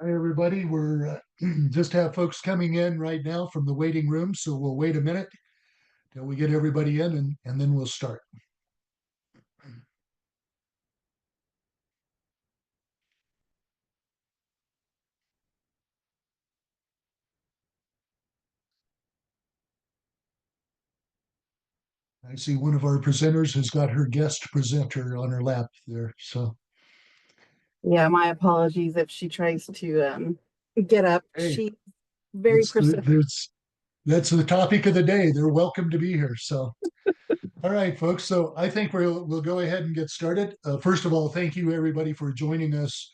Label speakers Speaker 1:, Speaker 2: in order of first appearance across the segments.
Speaker 1: Hi, everybody. We're just have folks coming in right now from the waiting room, so we'll wait a minute till we get everybody in, and then we'll start. I see one of our presenters has got her guest presenter on her lap there. So,
Speaker 2: Yeah, my apologies if she tries to get up.
Speaker 1: hey,
Speaker 2: She's very
Speaker 1: it's
Speaker 2: persistent.
Speaker 1: that's the topic of the day. They're welcome to be here. So, all right, folks. So I think we'll go ahead and get started. First of all, thank you everybody for joining us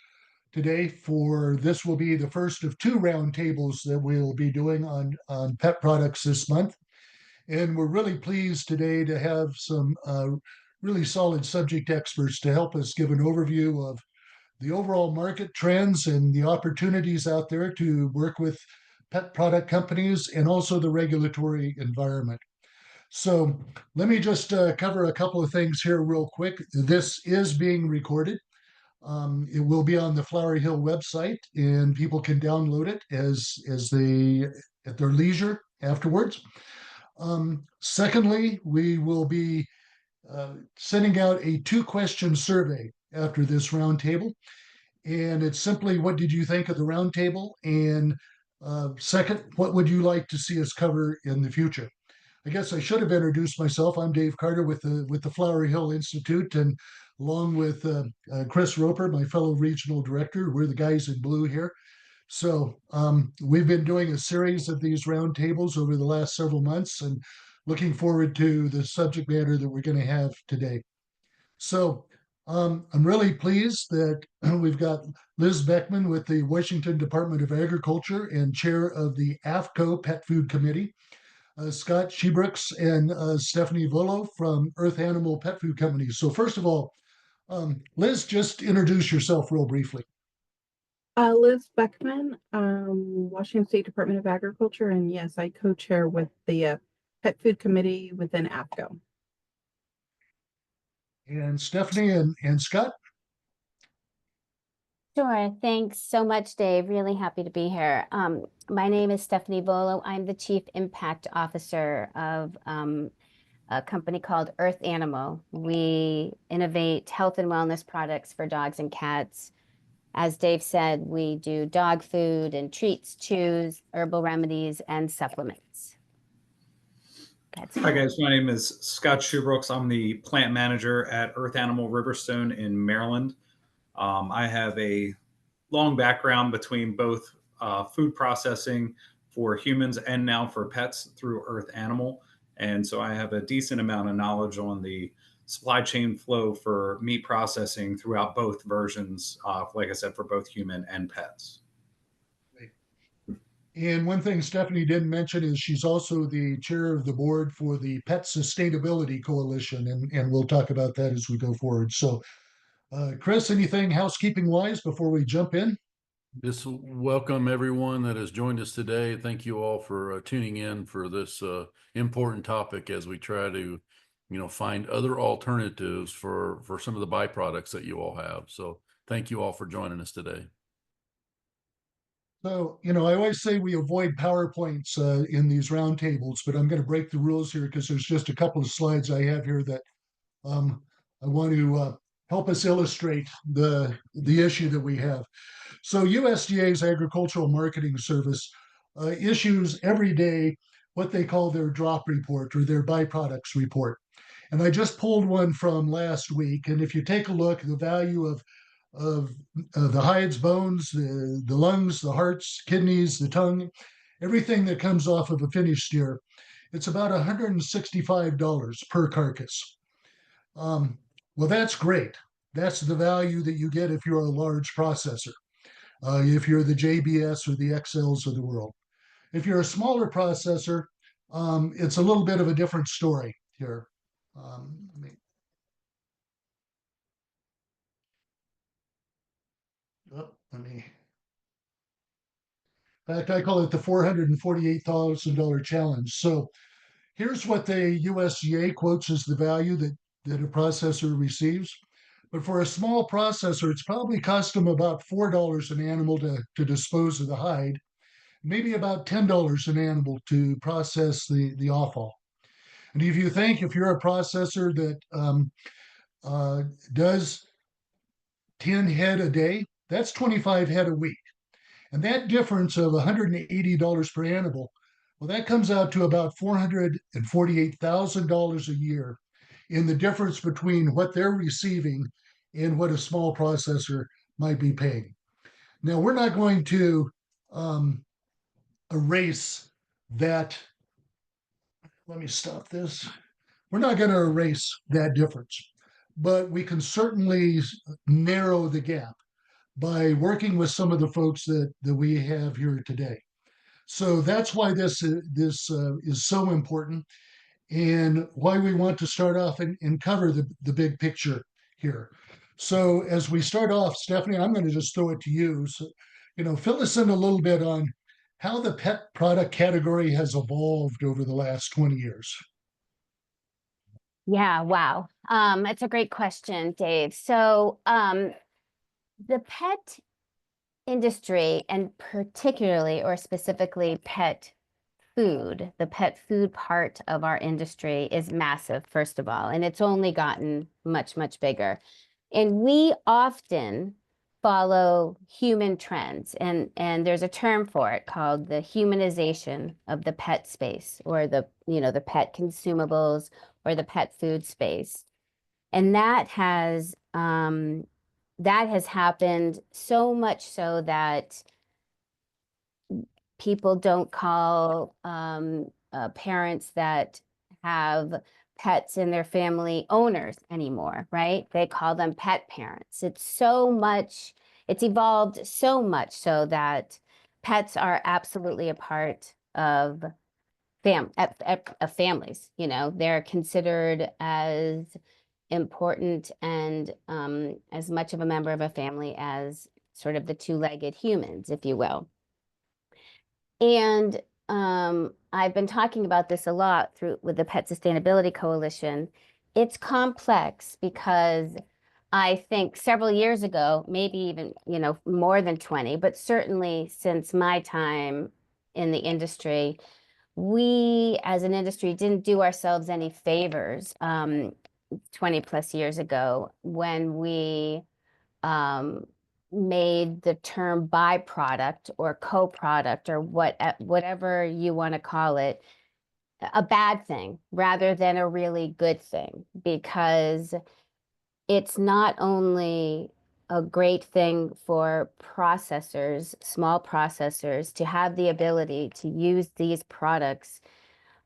Speaker 1: today. For this will be the first of two roundtables that we'll be doing on pet products this month. And we're really pleased today to have some really solid subject experts to help us give an overview of the overall market trends and the opportunities out there to work with pet product companies and also the regulatory environment. So let me just cover a couple of things here real quick. This is being recorded. It will be on the Flowery Hill website, and people can download it as they at their leisure afterwards. Secondly, we will be sending out a two-question survey after this roundtable, and it's simply, what did you think of the roundtable? And second, what would you like to see us cover in the future? I guess I should have introduced myself. I'm Dave Carter with the Flowery Hill Institute, and along with Chris Roper, my fellow regional director, we're the guys in blue here. So we've been doing a series of these roundtables over the last several months, and looking forward to the subject matter that we're going to have today. So I'm really pleased that we've got Liz Beckman with the Washington Department of Agriculture and chair of the AFCO Pet Food Committee, Scott Shebrooks and Stephanie Volo from Earth Animal Pet Food Company. So first of all, Liz, just introduce yourself real briefly.
Speaker 2: Liz Beckman, Washington State Department of Agriculture, and yes, I co-chair with the Pet Food Committee within AFCO.
Speaker 1: And Stephanie and Scott.
Speaker 3: Sure. Thanks so much, Dave. Really happy to be here. My name is Stephanie Volo. I'm the Chief Impact Officer of a company called Earth Animal. We innovate health and wellness products for dogs and cats. As Dave said, we do dog food and treats, chews, herbal remedies, and supplements.
Speaker 4: Hi guys, my name is Scott Shoebrooks. I'm the plant manager at Earth Animal Riverstone in Maryland. I have a long background between both food processing for humans and now for pets through Earth Animal. And so I have a decent amount of knowledge on the supply chain flow for meat processing throughout both versions, like I said, for both human and pets.
Speaker 1: And one thing Stephanie didn't mention is she's also the chair of the board for the Pet Sustainability Coalition, and we'll talk about that as we go forward. So, Chris, anything housekeeping wise before we jump in?
Speaker 5: Just welcome everyone that has joined us today. Thank you all for tuning in for this important topic as we try to, find other alternatives for some of the byproducts that you all have. So thank you all for joining us today.
Speaker 1: So, I always say we avoid PowerPoints in these roundtables, but I'm going to break the rules here because there's just a couple of slides I have here that I want to help us illustrate the issue that we have. So USDA's Agricultural Marketing Service issues every day what they call their drop report or their byproducts report. And I just pulled one from last week. And if you take a look, the value of the hides, bones, the lungs, the hearts, kidneys, the tongue, everything that comes off of a finished steer, it's about $165 per carcass. Well, that's great. That's the value that you get if you're a large processor, if you're the JBS or the XLs of the world. If you're a smaller processor, it's a little bit of a different story here. Let me, in fact, I call it the $448,000 challenge. So here's what the USDA quotes as the value that a processor receives. But for a small processor, it's probably cost them about $4 an animal to dispose of the hide, maybe about $10 an animal to process the offal. And if you're a processor that does 10 head a day, that's 25 head a week. And that difference of $180 per animal, well, that comes out to about $448,000 a year in the difference between what they're receiving and what a small processor might be paying. Now, we're not going to erase that. Let me stop this. We're not going to erase that difference, but we can certainly narrow the gap by working with some of the folks that we have here today. So that's why this is so important, and why we want to start off and cover the big picture here. So as we start off, Stephanie, I'm going to just throw it to you. So, fill us in a little bit on how the pet product category has evolved over the last 20 years.
Speaker 3: Yeah, wow. It's a great question, Dave. So the pet industry, and particularly or specifically pet food, the pet food part of our industry is massive, first of all, and it's only gotten much, much bigger. And we often follow human trends, and there's a term for it called the humanization of the pet space, or the pet consumables or the pet food space. And that has happened so much so that people don't call parents that have pets in their family owners anymore, right? They call them pet parents. It's evolved so much so that pets are absolutely a part of families. They're considered as important and as much of a member of a family as sort of the two-legged humans, if you will. And I've been talking about this a lot with the Pet Sustainability Coalition. It's complex because I think several years ago, maybe even, more than 20, but certainly since my time in the industry, we as an industry didn't do ourselves any favors 20 plus years ago when we made the term byproduct or co-product or whatever you want to call it a bad thing rather than a really good thing, because it's not only a great thing for processors, small processors, to have the ability to use these products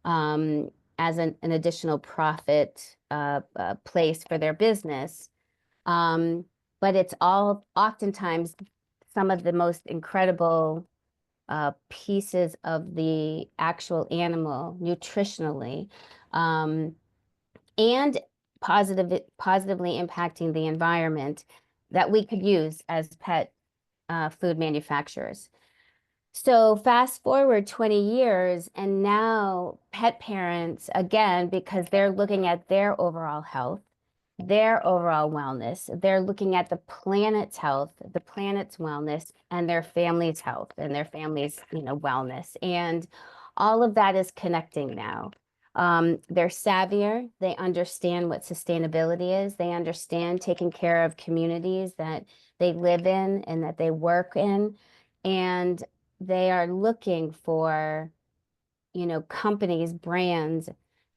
Speaker 3: as an additional profit place for their business. But it's all oftentimes some of the most incredible pieces of the actual animal nutritionally, and positively impacting the environment that we could use as pet food manufacturers. So fast forward 20 years, and now pet parents, again, because they're looking at their overall health, their overall wellness, they're looking at the planet's health, the planet's wellness, and their family's health and their family's, wellness. And all of that is connecting now. They're savvier. They understand what sustainability is. They understand taking care of communities that they live in and that they work in. And they are looking for, companies, brands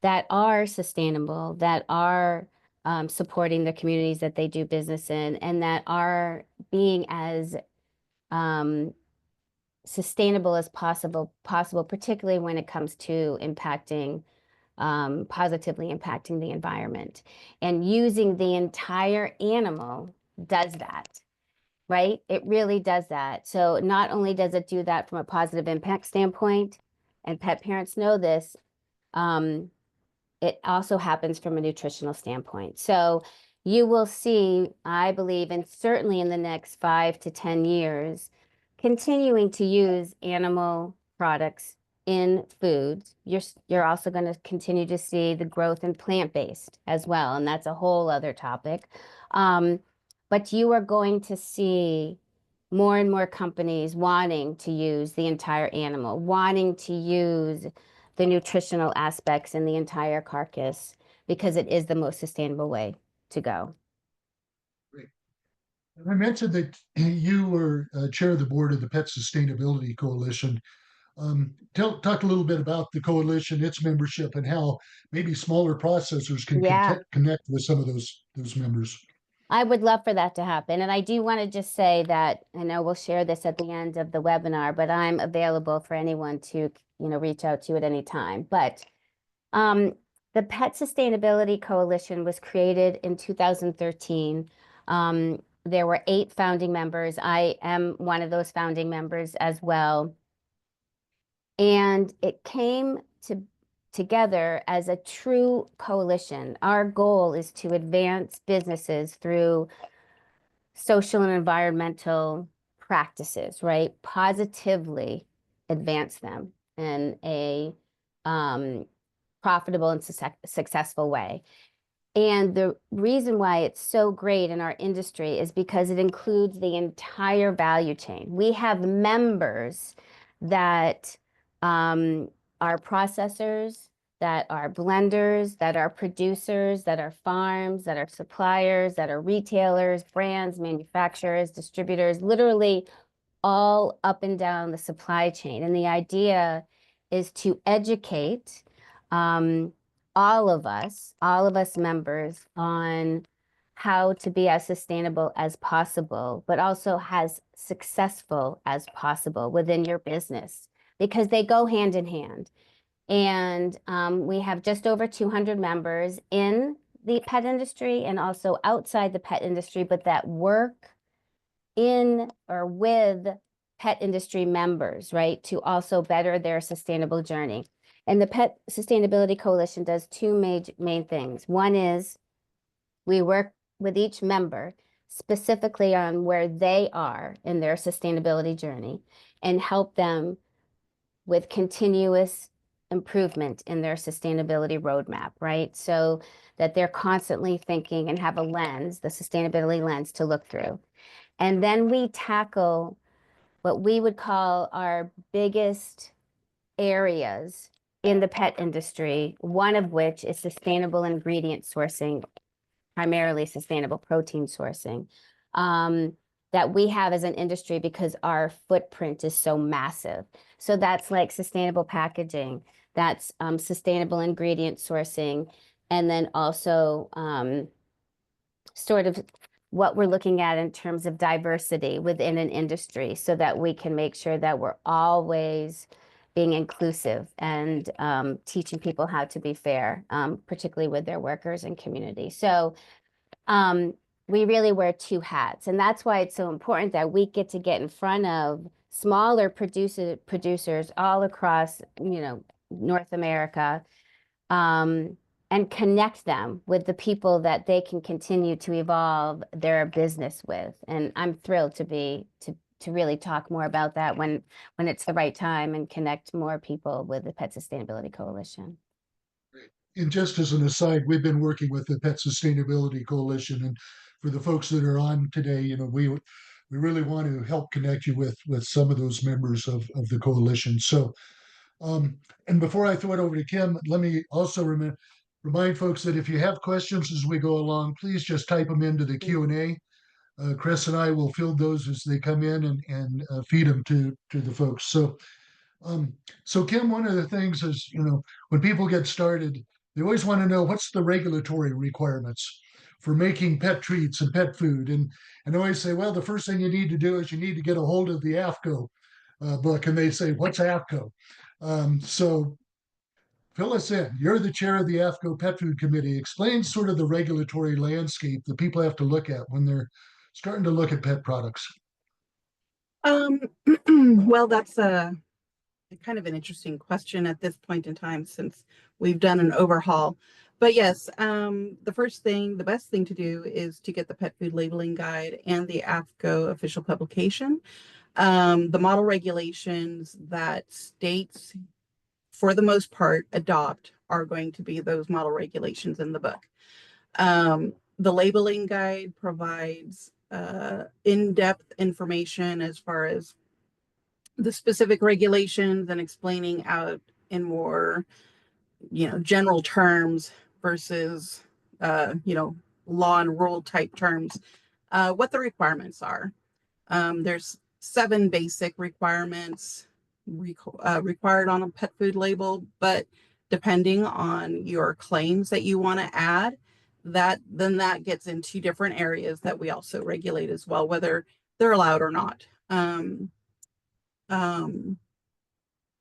Speaker 3: that are sustainable, that are supporting the communities that they do business in, and that are being as sustainable as possible, particularly when it comes to positively impacting the environment. And using the entire animal does that, right? It really does that. So not only does it do that from a positive impact standpoint, and pet parents know this, it also happens from a nutritional standpoint. So you will see, I believe, and certainly in the next 5 to 10 years, continuing to use animal products in foods. You're also going to continue to see the growth in plant-based as well, and that's a whole other topic. But you are going to see more and more companies wanting to use the entire animal, wanting to use the nutritional aspects in the entire carcass because it is the most sustainable way to go.
Speaker 1: Great. I mentioned that you were chair of the board of the Pet Sustainability Coalition. Talk a little bit about the coalition, its membership, and how maybe smaller processors can connect with some of those members.
Speaker 3: I would love for that to happen. And I do want to just say that, I know we'll share this at the end of the webinar, but I'm available for anyone to, reach out to at any time. But the Pet Sustainability Coalition was created in 2013. There were 8 founding members. I am one of those founding members as well. And it came together as a true coalition. Our goal is to advance businesses through social and environmental practices, right? Positively advance them in a profitable and successful way. And the reason why it's so great in our industry is because it includes the entire value chain. We have members that are processors, that are blenders, that are producers, that are farms, that are suppliers, that are retailers, brands, manufacturers, distributors, literally all up and down the supply chain. And the idea is to educate all of us members on how to be as sustainable as possible, but also as successful as possible within your business, because they go hand in hand. And we have just over 200 members in the pet industry and also outside the pet industry, but that work in or with pet industry members, right, to also better their sustainable journey. And the Pet Sustainability Coalition does 2 main things. One is we work with each member specifically on where they are in their sustainability journey and help them with continuous improvement in their sustainability roadmap, right? So that they're constantly thinking and have a lens, the sustainability lens to look through. And then we tackle what we would call our biggest areas in the pet industry, one of which is sustainable ingredient sourcing, primarily sustainable protein sourcing, that we have as an industry because our footprint is so massive. So that's like sustainable packaging, that's sustainable ingredient sourcing, and then also sort of what we're looking at in terms of diversity within an industry so that we can make sure that we're always being inclusive and teaching people how to be fair, particularly with their workers and community. So we really wear 2 hats. And that's why it's so important that we get in front of smaller producers all across, North America, and connect them with the people that they can continue to evolve their business with. And I'm thrilled to really talk more about that when it's the right time and connect more people with the Pet Sustainability Coalition.
Speaker 1: And just as an aside, we've been working with the Pet Sustainability Coalition, and for the folks that are on today, we really want to help connect you with some of those members of the coalition. So, and before I throw it over to Kim, let me also remind folks that if you have questions as we go along, please just type them into the Q&A. Chris and I will field those as they come in and feed them to the folks. So, Kim, one of the things is, when people get started, they always want to know what's the regulatory requirements for making pet treats and pet food. And I always say, well, the first thing you need to do is you need to get a hold of the AFCO book. And they say, what's AFCO? So fill us in. You're the chair of the AFCO Pet Food Committee. Explain sort of the regulatory landscape that people have to look at when they're starting to look at pet products.
Speaker 2: Well, that's a kind of an interesting question at this point in time since we've done an overhaul. But yes, the best thing to do is to get the Pet Food Labeling Guide and the AFCO official publication. The model regulations that states for the most part, adopt are going to be those model regulations in the book. The labeling guide provides in-depth information as far as the specific regulations and explaining out in more, general terms versus, law and rule type terms, what the requirements are. There's 7 basic requirements required on a pet food label, but depending on your claims that you want to add, that gets into different areas that we also regulate as well, whether they're allowed or not. Do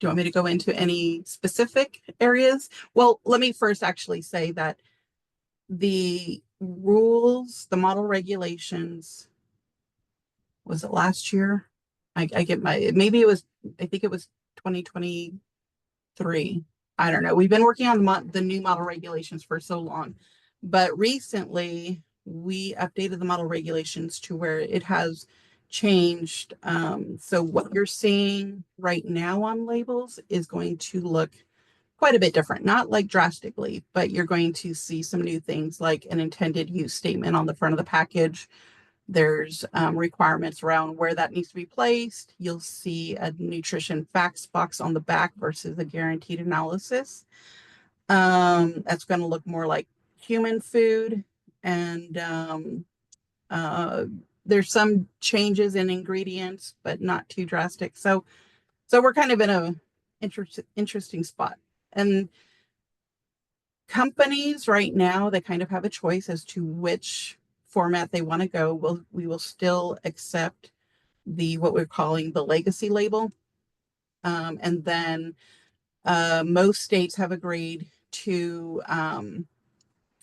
Speaker 2: you want me to go into any specific areas? Well, let me first actually say that the rules, the model regulations, was it last year? I get maybe it was, I think it was 2023. I don't know. We've been working on the new model regulations for so long, but recently we updated the model regulations to where it has changed. So what you're seeing right now on labels is going to look quite a bit different, not like drastically, but you're going to see some new things like an intended use statement on the front of the package. There's requirements around where that needs to be placed. You'll see a nutrition facts box on the back versus a guaranteed analysis. That's going to look more like human food. And there's some changes in ingredients, but not too drastic. So we're kind of in a interesting spot. And companies right now, they kind of have a choice as to which format they want to go. We will still accept what we're calling the legacy label. And then most states have agreed to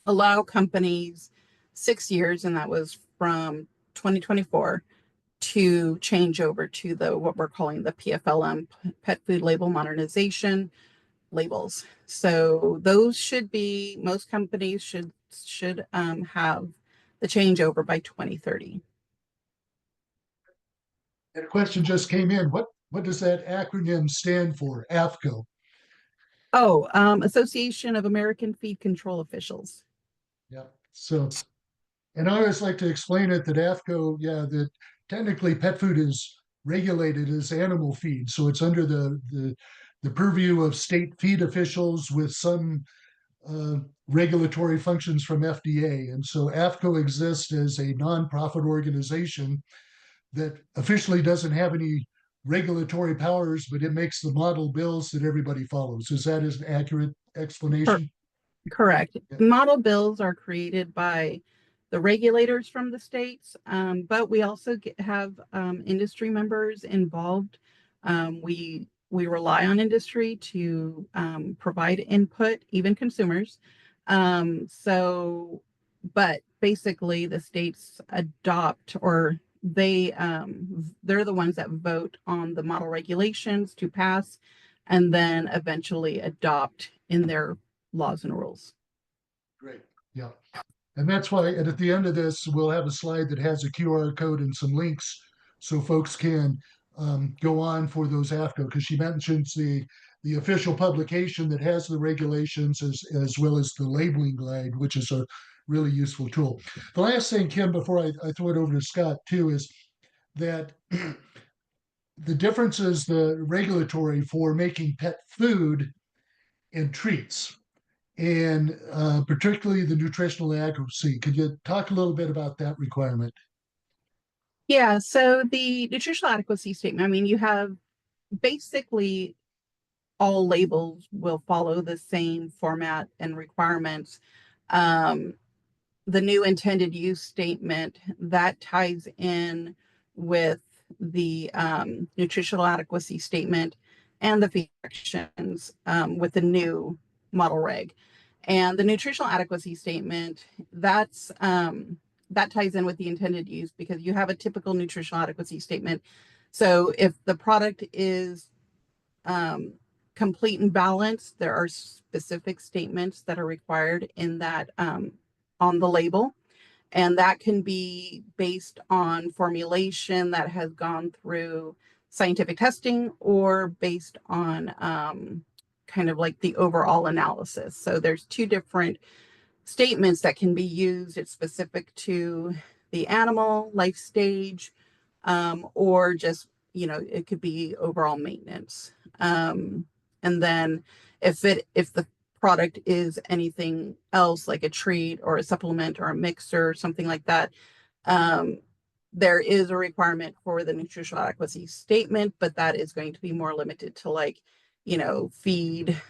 Speaker 2: allow companies 6 years, and that was from 2024, to change over to what we're calling the PFLM, Pet Food Label Modernization labels. So those most companies should have the changeover by 2030.
Speaker 1: And a question just came in. What does that acronym stand for? AFCO.
Speaker 2: Oh, Association of American Feed Control Officials.
Speaker 1: Yeah. So, and I always like to explain it that AFCO, that technically pet food is regulated as animal feed, so it's under the purview of state feed officials with some regulatory functions from FDA. And so AFCO exists as a nonprofit organization that officially doesn't have any regulatory powers, but it makes the model bills that everybody follows. Is that an accurate explanation?
Speaker 2: Correct.
Speaker 1: Yeah.
Speaker 2: Model bills are created by the regulators from the states, but we also have industry members involved. We rely on industry to provide input, even consumers. But basically, the states adopt, or they're the ones that vote on the model regulations to pass, and then eventually adopt in their laws and rules.
Speaker 1: Great. Yeah. And that's why, and at the end of this, we'll have a slide that has a QR code and some links so folks can go on for those AFCO, because she mentions the official publication that has the regulations as well as the labeling guide, which is a really useful tool. The last thing, Kim, before I throw it over to Scott too, is that the differences, the regulatory for making pet food and treats, and particularly the nutritional adequacy. Could you talk a little bit about that requirement?
Speaker 2: Yeah, so the nutritional adequacy statement, I mean, you have basically all labels will follow the same format and requirements. The new intended use statement that ties in with the nutritional adequacy statement and the feed directions with the new model reg. And the nutritional adequacy statement, that ties in with the intended use, because you have a typical nutritional adequacy statement. So if the product is complete and balanced, there are specific statements that are required in that on the label. And that can be based on formulation that has gone through scientific testing, or based on kind of like the overall analysis. So there's two different statements that can be used. It's specific to the animal life stage, or just, it could be overall maintenance. And then if the product is anything else, like a treat or a supplement or a mixer or something like that, there is a requirement for the nutritional adequacy statement, but that is going to be more limited to, like, feed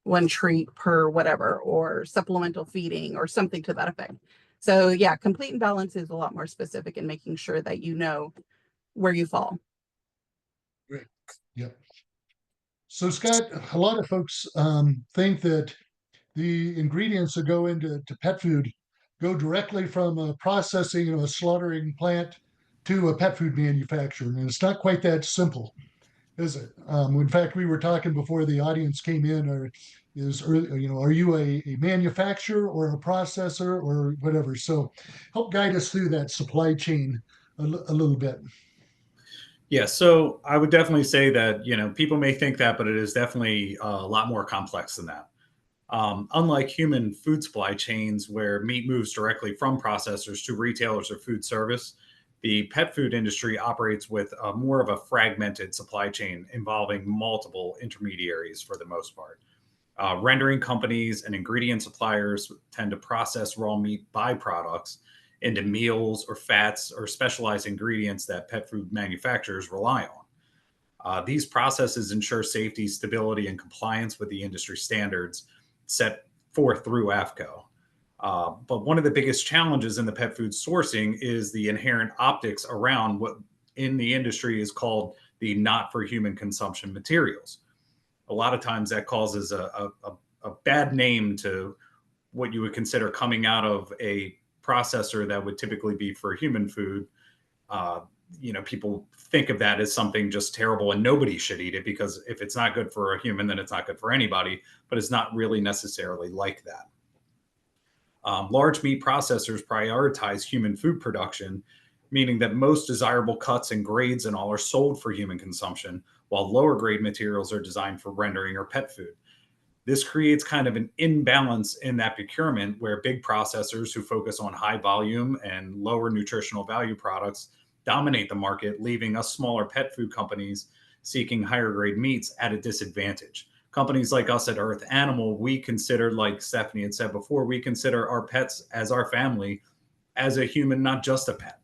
Speaker 2: one treat per whatever, or supplemental feeding or something to that effect. So yeah, complete and balance is a lot more specific in making sure that you know where you fall.
Speaker 1: Great. Yep. So Scott, a lot of folks think that the ingredients that go into pet food go directly from a processing, a slaughtering plant to a pet food manufacturer, and it's not quite that simple, is it? In fact, we were talking before the audience came in, are you a manufacturer or a processor or whatever? So help guide us through that supply chain a little bit.
Speaker 4: Yeah, so I would definitely say that, people may think that, but it is definitely a lot more complex than that. Unlike human food supply chains where meat moves directly from processors to retailers or food service, the pet food industry operates with more of a fragmented supply chain involving multiple intermediaries for the most part. Rendering companies and ingredient suppliers tend to process raw meat byproducts into meals or fats or specialized ingredients that pet food manufacturers rely on. These processes ensure safety, stability, and compliance with the industry standards set forth through AFCO. But one of the biggest challenges in the pet food sourcing is the inherent optics around what in the industry is called the not for human consumption materials. A lot of times that causes a bad name to what you would consider coming out of a processor that would typically be for human food. People think of that as something just terrible and nobody should eat it, because if it's not good for a human, then it's not good for anybody, but it's not really necessarily like that. Large meat processors prioritize human food production, meaning that most desirable cuts and grades and all are sold for human consumption, while lower grade materials are designed for rendering or pet food. This creates kind of an imbalance in that procurement where big processors who focus on high volume and lower nutritional value products dominate the market, leaving us smaller pet food companies seeking higher grade meats at a disadvantage. Companies like us at Earth Animal, we consider, like Stephanie had said before, we consider our pets as our family, as a human, not just a pet.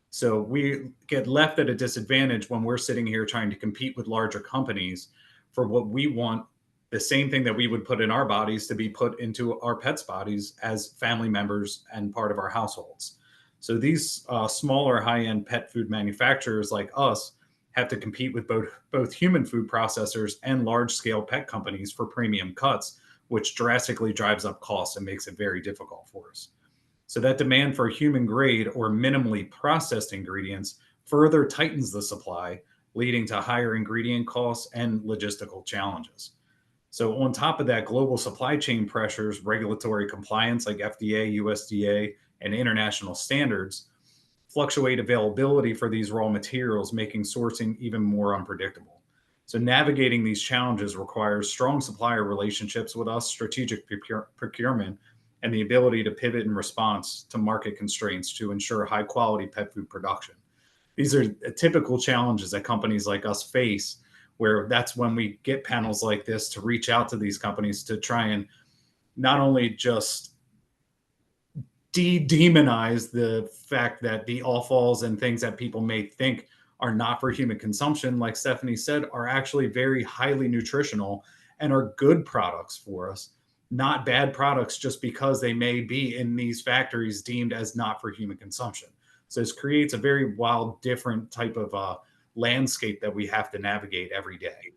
Speaker 4: So we get left at a disadvantage when we're sitting here trying to compete with larger companies for what we want, the same thing that we would put in our bodies to be put into our pets' bodies as family members and part of our households. So these smaller high-end pet food manufacturers like us have to compete with both human food processors and large-scale pet companies for premium cuts, which drastically drives up costs and makes it very difficult for us. So that demand for human grade or minimally processed ingredients further tightens the supply, leading to higher ingredient costs and logistical challenges. So on top of that, global supply chain pressures, regulatory compliance like FDA, USDA, and international standards fluctuate availability for these raw materials, making sourcing even more unpredictable. So navigating these challenges requires strong supplier relationships with us, strategic procurement, and the ability to pivot in response to market constraints to ensure high quality pet food production. These are typical challenges that companies like us face, where that's when we get panels like this to reach out to these companies to try and not only just demonize the fact that the offals and things that people may think are not for human consumption, like Stephanie said, are actually very highly nutritional and are good products for us, not bad products just because they may be in these factories deemed as not for human consumption. So this creates a very wild, different type of landscape that we have to navigate every day.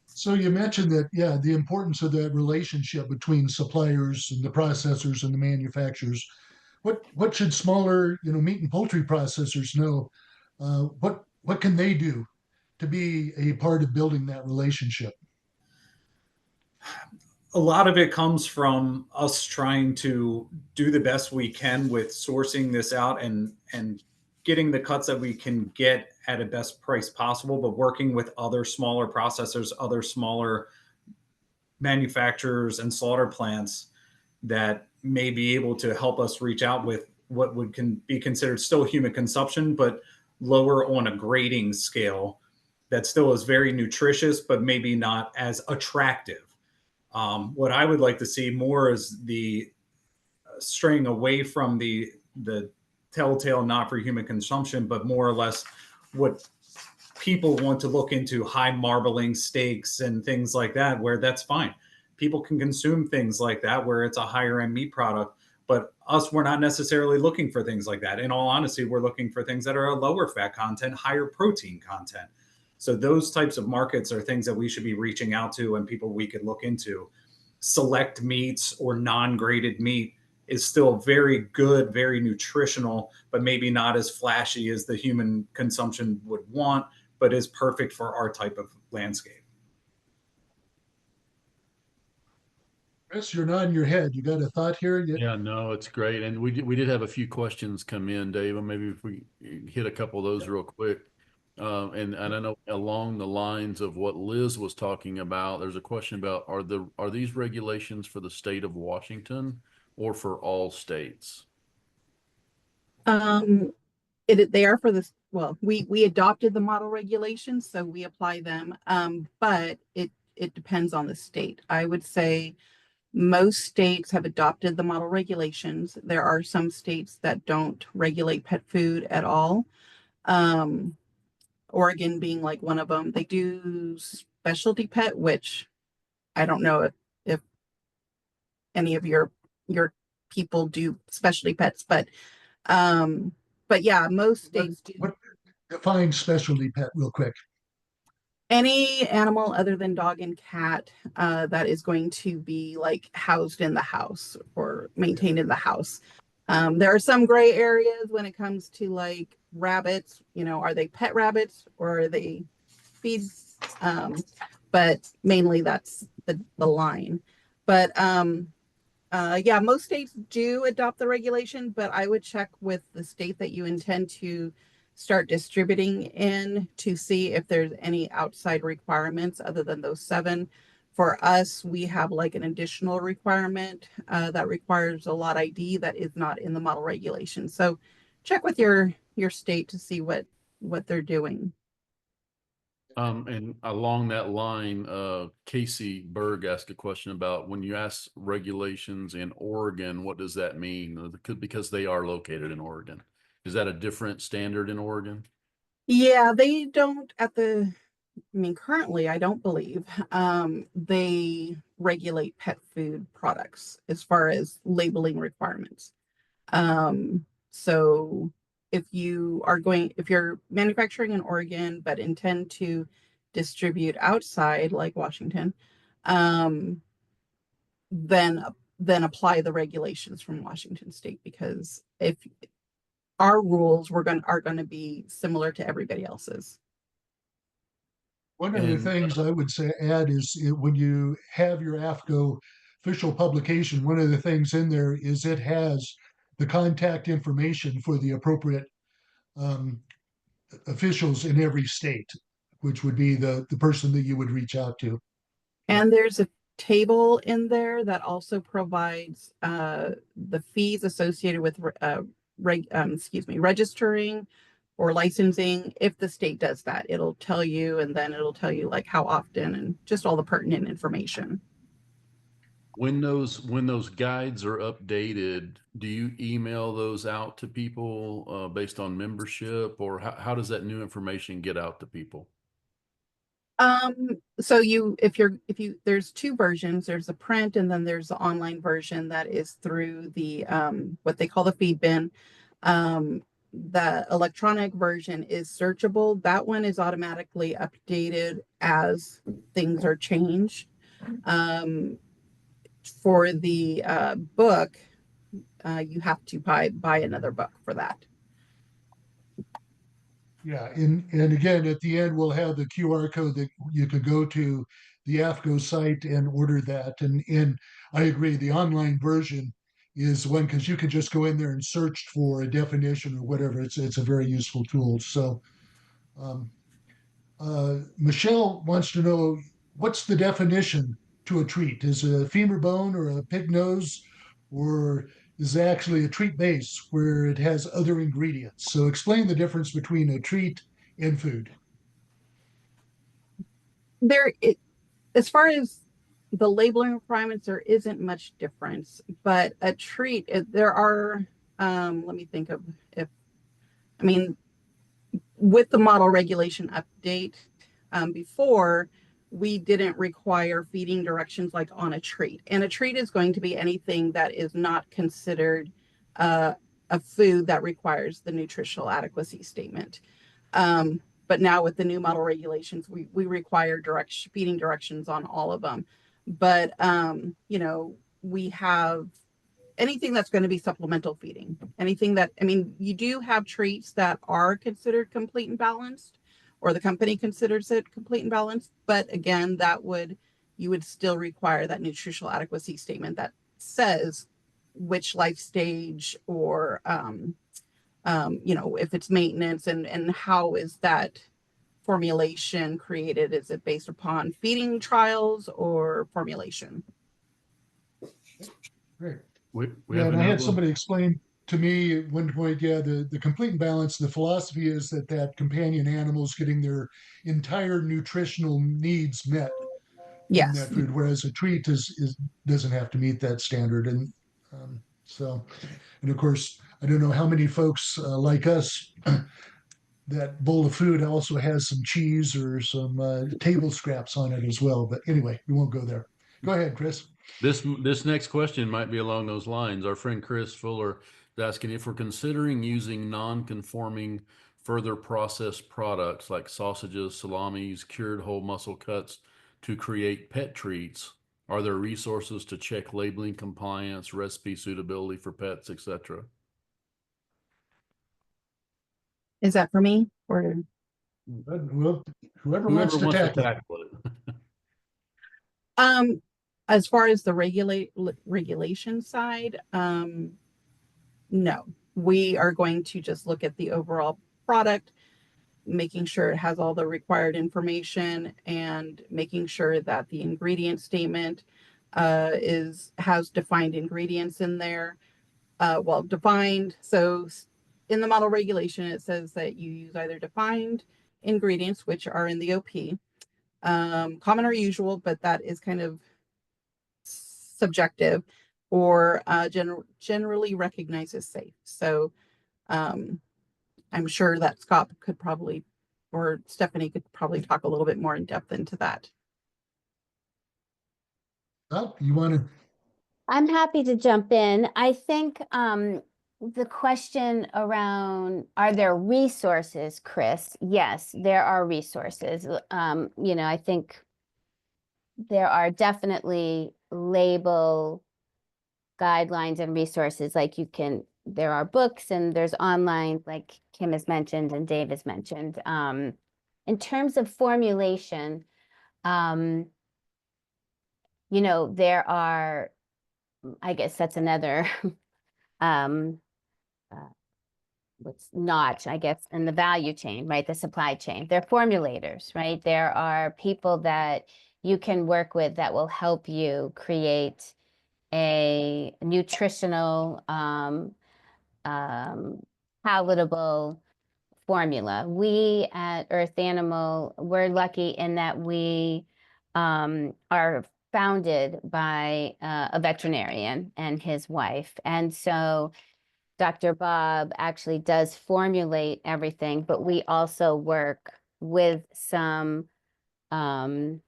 Speaker 1: So you mentioned that, yeah, the importance of that relationship between suppliers and the processors and the manufacturers. What should smaller, meat and poultry processors know? What can they do to be a part of building that relationship?
Speaker 4: A lot of it comes from us trying to do the best we can with sourcing this out and getting the cuts that we can get at a best price possible, but working with other smaller processors, other smaller manufacturers and slaughter plants that may be able to help us reach out with what would be considered still human consumption, but lower on a grading scale that still is very nutritious, but maybe not as attractive. What I would like to see more is the straying away from the telltale not for human consumption, but more or less what people want to look into, high marbling steaks and things like that, where that's fine. People can consume things like that where it's a higher end meat product, but us, we're not necessarily looking for things like that. In all honesty, we're looking for things that are a lower fat content, higher protein content. So those types of markets are things that we should be reaching out to and people we could look into. Select meats or non-graded meat is still very good, very nutritional, but maybe not as flashy as the human consumption would want, but is perfect for our type of landscape.
Speaker 1: Chris, you're nodding your head. You got a thought here?
Speaker 5: Yeah, no, it's great. And we did have a few questions come in, Dave, and maybe if we hit a couple of those real quick. And I know along the lines of what Liz was talking about, there's a question about are these regulations for the state of Washington or for all states?
Speaker 2: They are for this. Well, we adopted the model regulations, so we apply them. But it depends on the state. I would say most states have adopted the model regulations. There are some states that don't regulate pet food at all. Oregon being like one of them. They do specialty pet, which I don't know if any of your people do specialty pets, but yeah, most states do.
Speaker 1: Define specialty pet real quick.
Speaker 2: Any animal other than dog and cat that is going to be like housed in the house or maintained in the house. There are some gray areas when it comes to like rabbits, are they pet rabbits or are they feed? But mainly that's the line. But yeah, most states do adopt the regulation, but I would check with the state that you intend to start distributing in to see if there's any outside requirements other than those 7. For us, we have like an additional requirement that requires a lot ID that is not in the model regulation. So check with your state to see what they're doing.
Speaker 5: And along that line, Casey Berg asked a question about when you ask regulations in Oregon, what does that mean? Because they are located in Oregon. Is that a different standard in Oregon?
Speaker 2: Yeah, they don't currently, I don't believe they regulate pet food products as far as labeling requirements. So if you're manufacturing in Oregon, but intend to distribute outside like Washington, then apply the regulations from Washington state, because if our rules are going to be similar to everybody else's.
Speaker 1: One of the things I would say add is when you have your AFCO official publication, one of the things in there is it has the contact information for the appropriate officials in every state, which would be the person that you would reach out to.
Speaker 2: And there's a table in there that also provides the fees associated with registering or licensing. If the state does that, it'll tell you, and then it'll tell you like how often and just all the pertinent information.
Speaker 5: When those guides are updated, do you email those out to people based on membership, or how does that new information get out to people?
Speaker 2: So there's 2 versions. There's a print and then there's the online version that is through the what they call the feed bin. The electronic version is searchable. That one is automatically updated as things are changed. For the book, you have to buy another book for that.
Speaker 1: Yeah, and again, at the end, we'll have the QR code that you could go to the AFCO site and order that. And I agree, the online version is one because you can just go in there and search for a definition or whatever. It's a very useful tool. So Um, Michelle wants to know, what's the definition to a treat? Is it a femur bone or a pig nose, or is it actually a treat base where it has other ingredients? So explain the difference between a treat and food.
Speaker 2: There, as far as the labeling requirements, there isn't much difference, but a treat, there are, let me think of if, I mean, with the model regulation update, before we didn't require feeding directions like on a treat, and a treat is going to be anything that is not considered a food that requires the nutritional adequacy statement. But now with the new model regulations, we require feeding directions on all of them. But you know, we have anything that's going to be supplemental feeding, anything that, I mean, you do have treats that are considered complete and balanced, or the company considers it complete and balanced. But again, you would still require that nutritional adequacy statement that says which life stage, or, you know, if it's maintenance, and how is that formulation created? Is it based upon feeding trials or formulation?
Speaker 1: Great.
Speaker 5: We
Speaker 1: Yeah,
Speaker 5: have
Speaker 1: and I had
Speaker 5: another one.
Speaker 1: somebody explain to me at one point, yeah, the complete and balance, the philosophy is that that companion animal is getting their entire nutritional needs met from
Speaker 2: Yes.
Speaker 1: that food, whereas a treat is doesn't have to meet that standard. And so, and of course, I don't know how many folks like us, that bowl of food also has some cheese or some table scraps on it as well. But anyway, we won't go there. Go ahead, Chris.
Speaker 5: This next question might be along those lines. Our friend Chris Fuller is asking if we're considering using non-conforming further processed products like sausages, salamis, cured whole muscle cuts to create pet treats. Are there resources to check labeling compliance, recipe suitability for pets, etc.?
Speaker 2: Is that for me, or?
Speaker 1: Well, whoever wants to tackle it.
Speaker 5: it.
Speaker 2: As far as the regulation side, no. We are going to just look at the overall product, making sure it has all the required information, and making sure that the ingredient statement has defined ingredients in there. Well, defined. So in the model regulation, it says that you use either defined ingredients, which are in the OP, common or usual, but that is kind of subjective, or generally recognized as safe. So I'm sure that Scott could probably, or Stephanie could probably talk a little bit more in depth into that.
Speaker 1: Oh, you want to?
Speaker 3: I'm happy to jump in. I think the question around, are there resources, Chris? Yes, there are resources. You know, I think there are definitely label guidelines and resources. Like there are books and there's online, like Kim has mentioned and Dave has mentioned. In terms of formulation, you know, there are, I guess that's another what's notch, I guess, in the value chain, right? The supply chain. They're formulators, right? There are people that you can work with that will help you create a nutritional, palatable formula. We at Earth Animal, we're lucky in that we are founded by a veterinarian and his wife. And so Dr. Bob actually does formulate everything, but we also work with some, you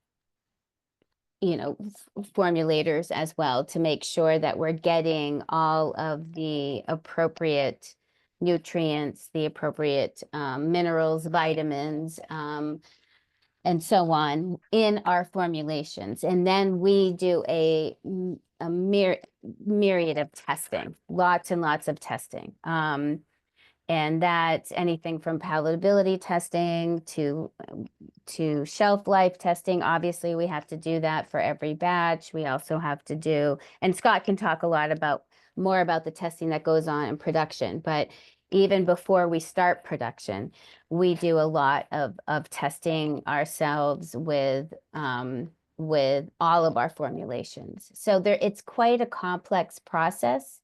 Speaker 3: know, formulators as well to make sure that we're getting all of the appropriate nutrients, the appropriate minerals, vitamins, and so on in our formulations. And then we do a myriad of testing, lots and lots of testing. And that's anything from palatability testing to shelf life testing. Obviously, we have to do that for every batch. We also have to do, and Scott can talk a lot more about the testing that goes on in production, but even before we start production, we do a lot of testing ourselves with all of our formulations. So it's quite a complex process,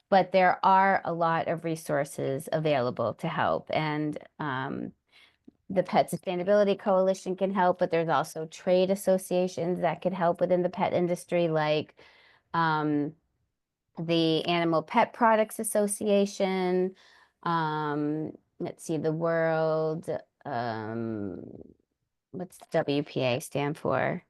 Speaker 3: but there are a lot of resources available to help. And the Pet Sustainability Coalition can help, but there's also trade associations that could help within the pet industry, like the Animal Pet Products Association. Let's see, the World, what's WPA stand for?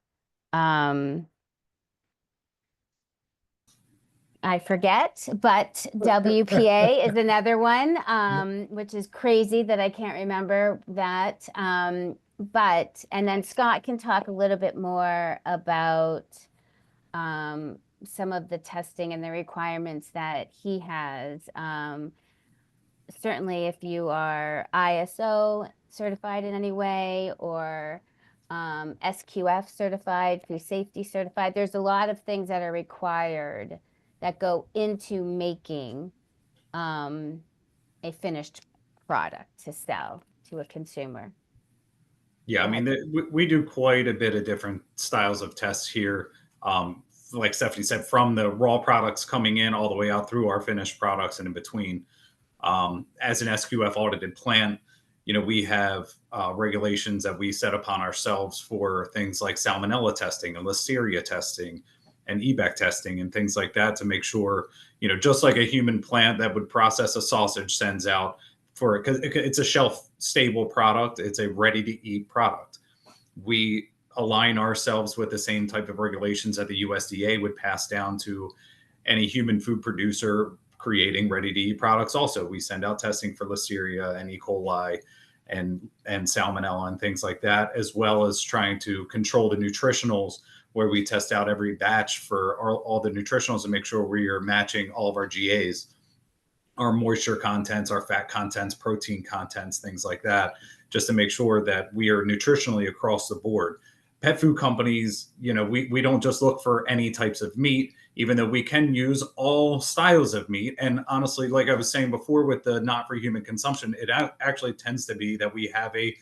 Speaker 3: I forget, but WPA is another one, which is crazy that I can't remember that. But, and then Scott can talk a little bit more about some of the testing and the requirements that he has. Certainly if you are ISO certified in any way, or SQF certified, food safety certified, there's a lot of things that are required that go into making a finished product to sell to a consumer.
Speaker 4: Yeah, I mean, we do quite a bit of different styles of tests here. Like Stephanie said, from the raw products coming in all the way out through our finished products and in between. As an SQF audited plant, we have regulations that we set upon ourselves for things like salmonella testing and listeria testing and EBAC testing and things like that, to make sure, just like a human plant that would process a sausage sends out for it, because it's a shelf stable product, it's a ready to eat product. We align ourselves with the same type of regulations that the USDA would pass down to any human food producer creating ready to eat products. Also, we send out testing for listeria and E. coli and salmonella and things like that, as well as trying to control the nutritionals, where we test out every batch for all the nutritionals and make sure we are matching all of our GAs, our moisture contents, our fat contents, protein contents, things like that, just to make sure that we are nutritionally across the board. Pet food companies, we don't just look for any types of meat, even though we can use all styles of meat. And honestly, like I was saying before, with the not for human consumption, it actually tends to be that we have a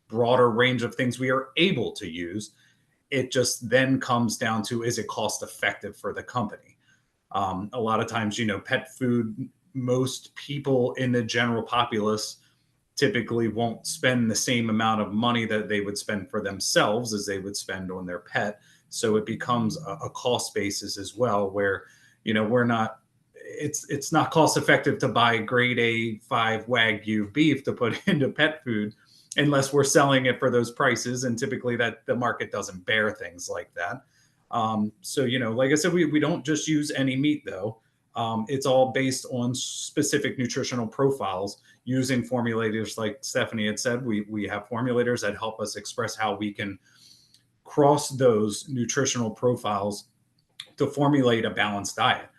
Speaker 4: broader range of things we are able to use. It just then comes down to, is it cost effective for the company? A lot of times, pet food, most people in the general populace typically won't spend the same amount of money that they would spend for themselves as they would spend on their pet. So it becomes a cost basis as well, where, it's not cost effective to buy grade A5 Wagyu beef to put into pet food unless we're selling it for those prices. And typically that the market doesn't bear things like that. So, like I said, we don't just use any meat though. It's all based on specific nutritional profiles using formulators. Like Stephanie had said, we have formulators that help us express how we can cross those nutritional profiles to formulate a balanced diet.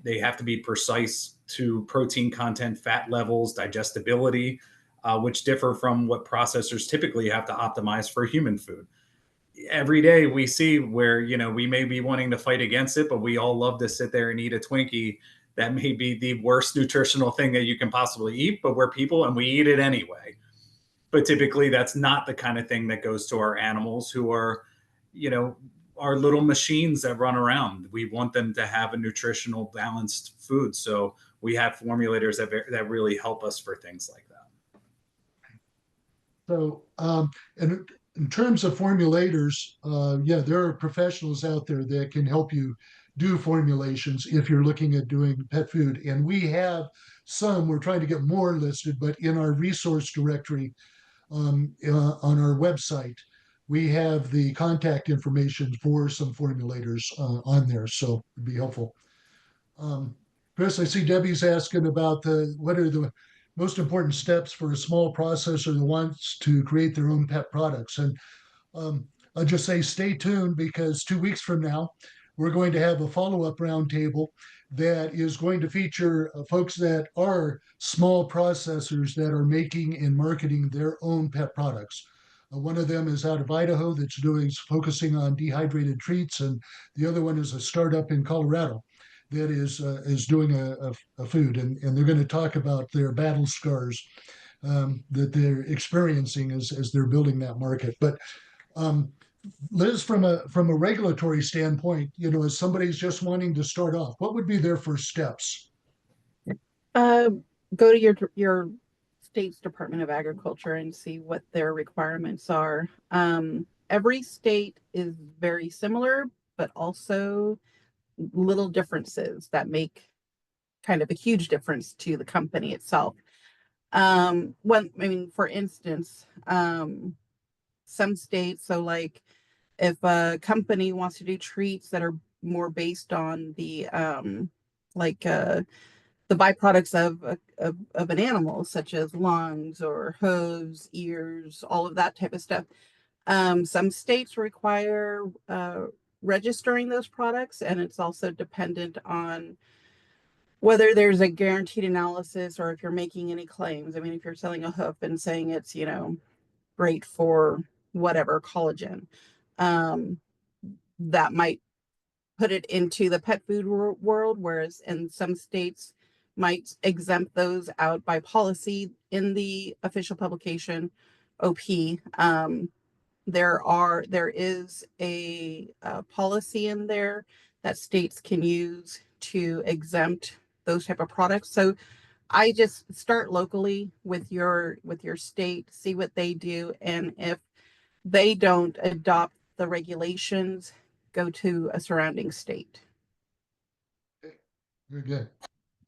Speaker 4: They have to be precise to protein content, fat levels, digestibility, which differ from what processors typically have to optimize for human food. Every day we see where, we may be wanting to fight against it, but we all love to sit there and eat a Twinkie. That may be the worst nutritional thing that you can possibly eat, but we're people and we eat it anyway. But typically that's not the kind of thing that goes to our animals, who are, our little machines that run around. We want them to have a nutritional balanced food. So we have formulators that really help us for things like that.
Speaker 1: So, and in terms of formulators, there are professionals out there that can help you do formulations if you're looking at doing pet food. And we have some, we're trying to get more listed, but in our resource directory on our website, we have the contact information for some formulators on there. So it'd be helpful. Chris, I see Debbie's asking about what are the most important steps for a small processor that wants to create their own pet products. And I'll just say stay tuned, because 2 weeks from now, we're going to have a follow-up roundtable that is going to feature folks that are small processors that are making and marketing their own pet products. One of them is out of Idaho that's focusing on dehydrated treats, and the other one is a startup in Colorado that is doing a food, and they're going to talk about their battle scars that they're experiencing as they're building that market. But Liz, from a regulatory standpoint, as somebody's just wanting to start off, what would be their first steps?
Speaker 2: Uh, Go to your state's Department of Agriculture and see what their requirements are. Every state is very similar, but also little differences that make kind of a huge difference to the company itself. For instance, some states, so like if a company wants to do treats that are more based on like the byproducts of an animal, such as lungs or hooves, ears, all of that type of stuff. Some states require registering those products, and it's also dependent on whether there's a guaranteed analysis or if you're making any claims. I mean, if you're selling a hoof and saying it's, great for whatever collagen, that might put it into the pet food world, whereas in some states might exempt those out by policy in the official publication OP. There is a policy in there that states can use to exempt those type of products. So I just start locally with your state, see what they do, and if they don't adopt the regulations, go to a surrounding state.
Speaker 1: Very good.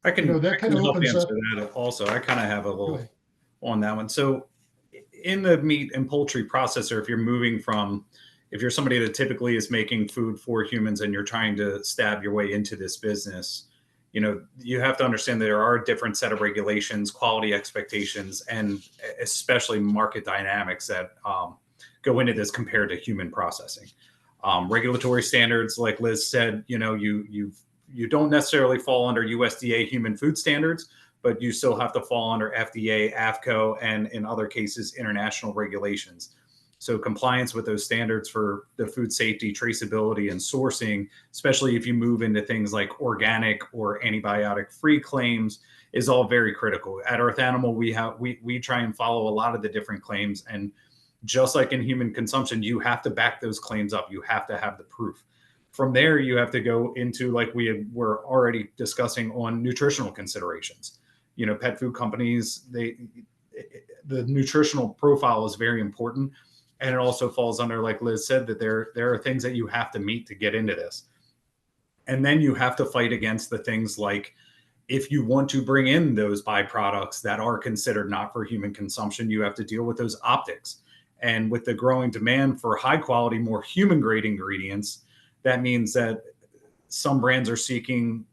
Speaker 4: I can,
Speaker 1: that
Speaker 4: I can
Speaker 1: kind of
Speaker 4: help
Speaker 1: opens
Speaker 4: answer
Speaker 1: up.
Speaker 4: that also. I kind of have a
Speaker 1: Go
Speaker 4: little
Speaker 1: ahead.
Speaker 4: on that one. So in the meat and poultry processor, if you're somebody that typically is making food for humans and you're trying to stab your way into this business, you have to understand that there are a different set of regulations, quality expectations, and especially market dynamics that go into this compared to human processing. Regulatory standards, like Liz said, you don't necessarily fall under USDA human food standards, but you still have to fall under FDA, AFCO, and in other cases, international regulations. So compliance with those standards for the food safety, traceability, and sourcing, especially if you move into things like organic or antibiotic-free claims, is all very critical. At Earth Animal, we try and follow a lot of the different claims, and just like in human consumption, you have to back those claims up. You have to have the proof. From there, you have to go into, like were already discussing, on nutritional considerations. Pet food companies, the nutritional profile is very important. And it also falls under, like Liz said, that there are things that you have to meet to get into this. And then you have to fight against the things like, if you want to bring in those byproducts that are considered not for human consumption, you have to deal with those optics. And with the growing demand for high quality, more human grade ingredients, that means that some brands are seeking,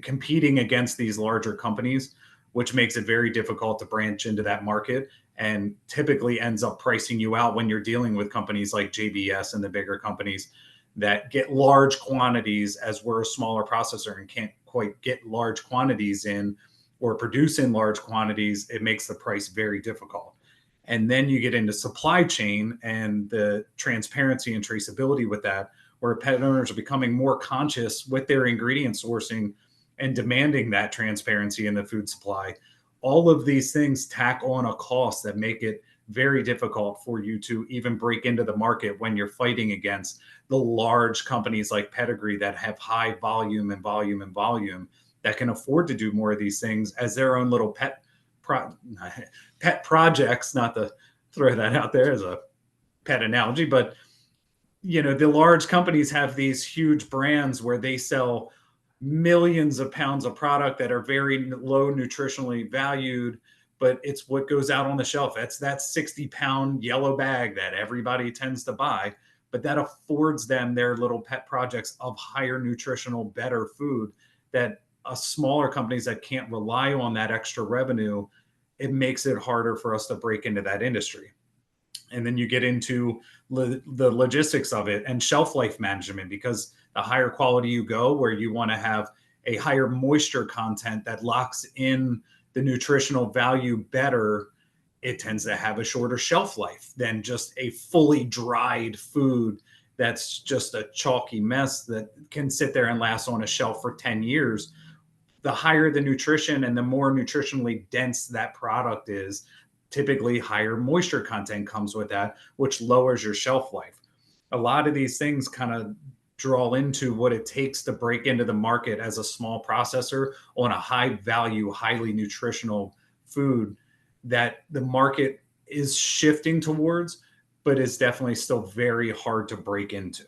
Speaker 4: competing against these larger companies, which makes it very difficult to branch into that market, and typically ends up pricing you out when you're dealing with companies like JBS and the bigger companies that get large quantities, as we're a smaller processor and can't quite get large quantities in or produce in large quantities. It makes the price very difficult. And then you get into supply chain and the transparency and traceability with that, where pet owners are becoming more conscious with their ingredient sourcing and demanding that transparency in the food supply. All of these things tack on a cost that make it very difficult for you to even break into the market when you're fighting against the large companies like Pedigree that have high volume that can afford to do more of these things as their own little pet projects. Not to throw that out there as a pet analogy, but the large companies have these huge brands where they sell millions of pounds of product that are very low nutritionally valued, but it's what goes out on the shelf. It's that 60-pound yellow bag that everybody tends to buy, but that affords them their little pet projects of higher nutritional, better food that smaller companies that can't rely on that extra revenue, it makes it harder for us to break into that industry. And then you get into the logistics of it and shelf life management, because the higher quality you go, where you want to have a higher moisture content that locks in the nutritional value better, it tends to have a shorter shelf life than just a fully dried food that's just a chalky mess that can sit there and last on a shelf for 10 years. The higher the nutrition and the more nutritionally dense that product is, typically higher moisture content comes with that, which lowers your shelf life. A lot of these things kind of draw into what it takes to break into the market as a small processor on a high value, highly nutritional food that the market is shifting towards, but is definitely still very hard to break into.